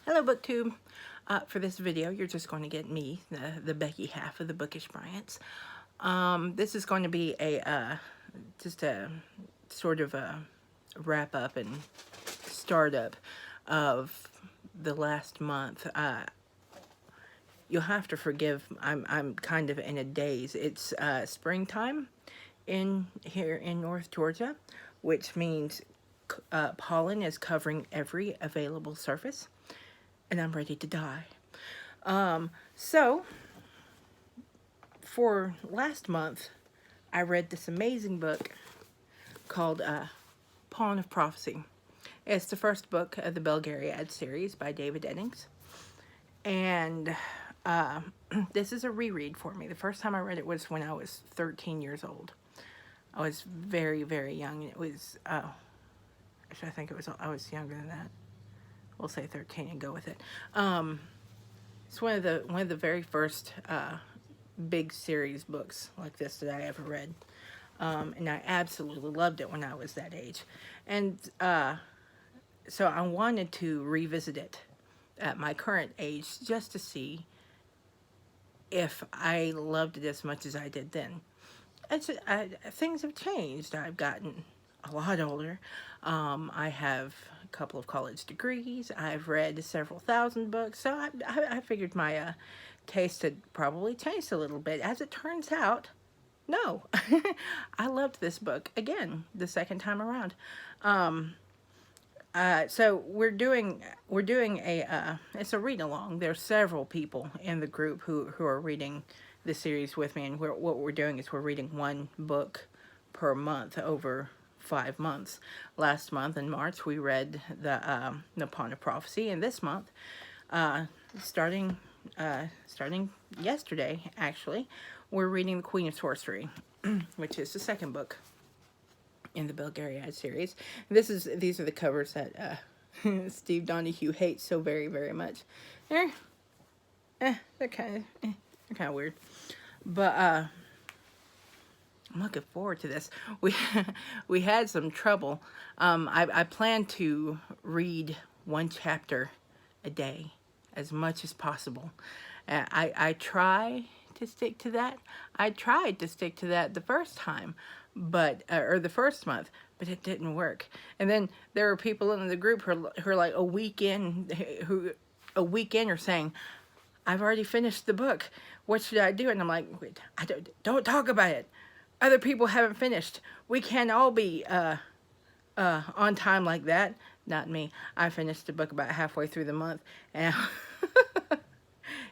Hello BookTube. For this video, you're just going to get me, the Becky half of the Bookish Bryants. This is going to be just a sort of a wrap up and startup of the last month. You'll have to forgive, I'm kind of in a daze. It's springtime here in North Georgia, which means pollen is covering every available surface, and I'm ready to die. So for last month, I read this amazing book called Pawn of Prophecy. It's the first book of the Belgariad series by David Eddings. And this is a reread for me. The first time I read it was when I was 13 years old. I was very, very young. It was, actually, I think I was younger than that. We'll say 13 and go with it. It's one of the very first big series books like this that I ever read. And I absolutely loved it when I was that age. And so I wanted to revisit it at my current age just to see if I loved it as much as I did then. Things have changed. I've gotten a lot older. I have a couple of college degrees. I've read several thousand books. So I figured my taste had probably changed a little bit. As it turns out, no. I loved this book again the second time around. So we're doing it's a read along. There's several people in the group who are reading the series with me, and what we're doing is we're reading one book per month over 5 months. Last month in March we read the Pawn of Prophecy, and this month, starting yesterday actually, we're reading the Queen of Sorcery, which is the second book in the Belgariad series. These are the covers that Steve Donahue hates so very, very much. They're kind of weird, but I'm looking forward to this. We had some trouble. I plan to read one chapter a day as much as possible. I try to stick to that. I tried to stick to that the first time, but or the first month, but it didn't work. And then there are people in the group who are like a week in are saying, I've already finished the book. What should I do? And I'm like, wait, don't talk about it. Other people haven't finished. We can't all be on time like that. Not me. I finished the book about halfway through the month, and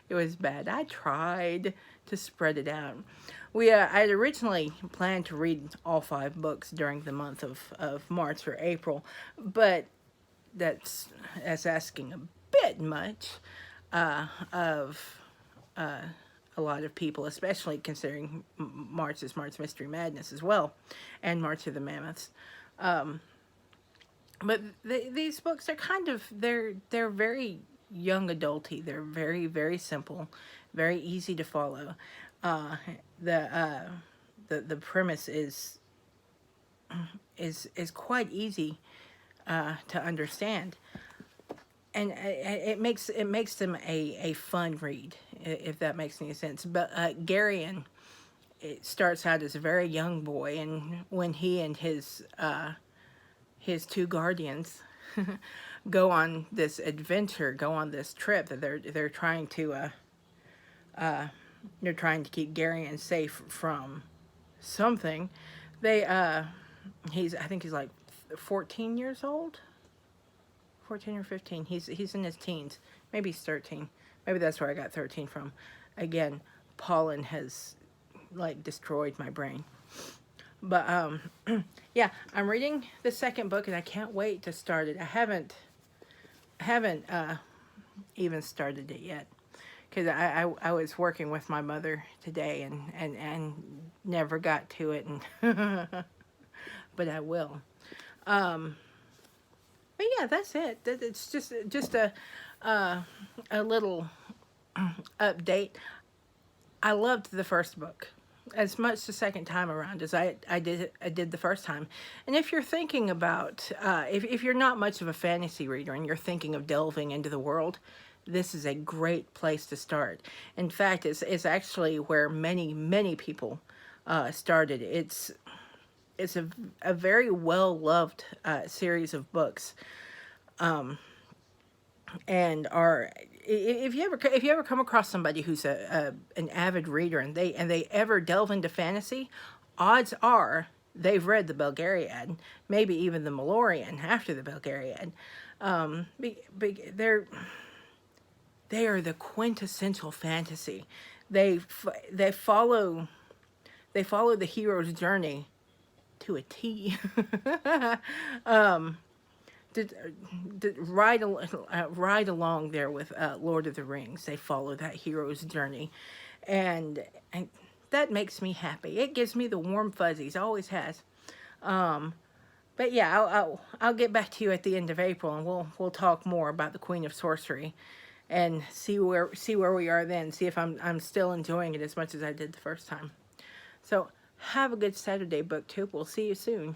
it was bad. I tried to spread it out. I had originally planned to read all 5 books during the month of March or April, but that's asking a bit much of a lot of people, especially considering March is March Mystery Madness as well, and March of the Mammoths. But these books are they're very young adulty. They're very, very simple, very easy to follow. The premise is quite easy to understand, and it makes them a fun read, if that makes any sense. But Garion, it starts out as a very young boy, and when he and his 2 guardians go on this adventure, go on this trip that they're trying to keep Garion safe from something. I think he's like 14 years old. 14 or 15. He's in his teens. Maybe he's 13. Maybe that's where I got 13 from. Again, pollen has like destroyed my brain. But yeah, I'm reading the second book and I can't wait to start it. I haven't even started it yet, because I was working with my mother today and never got to it, and but I will. But yeah, that's it. It's just a little update. I loved the first book. as much the second time around as I did the first time. And if you're thinking about, if you're not much of a fantasy reader and you're thinking of delving into the world, this is a great place to start. In fact, it's actually where many people started. It's a very well loved series of books, and are if you ever come across somebody who's an avid reader and they ever delve into fantasy, odds are they've read the Belgariad, maybe even the Malorian after the Belgariad. They're they are the quintessential fantasy. They they follow they follow the hero's journey to a T. Ride along there with Lord of the Rings. They follow that hero's journey, and that makes me happy. It gives me the warm fuzzies. Always has. But yeah, I'll get back to you at the end of April, and we'll talk more about the Queen of Sorcery, and see where we are then. See if I'm still enjoying it as much as I did the first time. So have a good Saturday, BookTube. We'll see you soon.